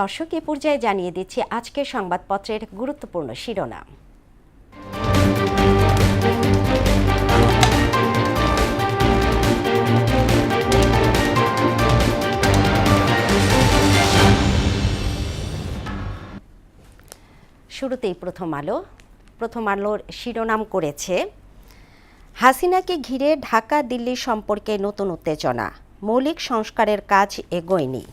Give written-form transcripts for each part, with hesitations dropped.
দর্শক এ পর্যায়ে জানিয়ে দিচ্ছি আজকের সংবাদপত্রের গুরুত্বপূর্ণ শিরোনাম। শুরুতেই প্রথম আলোর শিরোনাম করেছে হাসিনাকে ঘিরে ঢাকা দিল্লি সম্পর্কে নতুন উত্তেজনা, মৌলিক সংস্কারের কাজ এগোয়নি।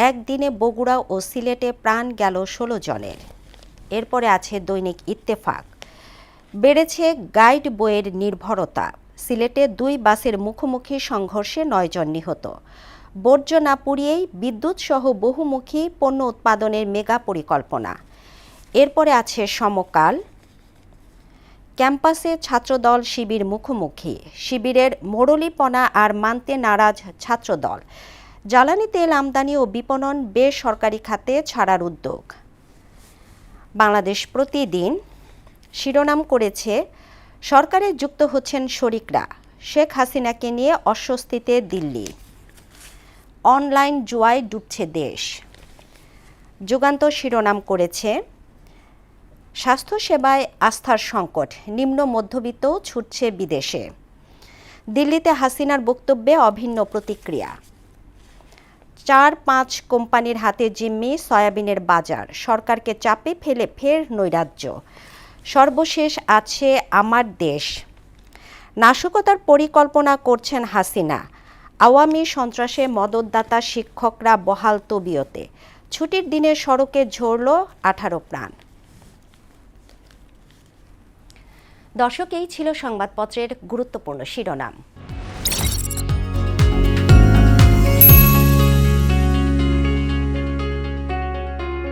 একদিনে বগুড়া ও সিলেটে প্রাণ গেল ১৬ জনের। এরপরে আছে দৈনিক ইত্তেফাক, বেড়েছে গাইড বইয়ের নির্ভরতা, সিলেটে ২ বাসের মুখোমুখি সংঘর্ষে ৯ জন নিহত। বর্জ্য না পুড়িয়েই বিদ্যুৎ সহ বহুমুখী পণ্য উৎপাদনের মেগা পরিকল্পনা। এরপরে আছে সমকাল, ক্যাম্পাসে ছাত্রদল শিবির মুখোমুখি, শিবিরের মোড়লিপনা আর মানতে নারাজ ছাত্রদল। জ্বালানি তেল আমদানি ও বিপণন বেসরকারি খাতে ছাড়ার উদ্যোগ। বাংলাদেশ প্রতিদিন শিরোনাম করেছে সরকারে যুক্ত হচ্ছেন শরিকরা, শেখ হাসিনাকে নিয়ে অস্বস্তিতে দিল্লি। অনলাইন জুয়ায় ডুবছে দেশ। যুগান্তর শিরোনাম করেছে স্বাস্থ্যসেবায় আস্থার সংকট, নিম্ন মধ্যবিত্তও ছুটছে বিদেশে। দিল্লিতে হাসিনার বক্তব্যে অভিন্ন প্রতিক্রিয়া। ৪-৫ কোম্পানির হাতে জিম্মি সয়াবিনের বাজার, সরকারকে চাপে ফেলে ফের নৈরাজ্য। সর্বশেষ আছে আমার দেশ, নাশকতার পরিকল্পনা করছেন হাসিনা। আওয়ামী সন্ত্রাসে মদতদাতা শিক্ষকরা বহাল তবিয়তে, ছুটির দিনে সড়কে ঝরল ১৮ প্রাণ। দর্শক, এই ছিল সংবাদপত্রের গুরুত্বপূর্ণ শিরোনাম।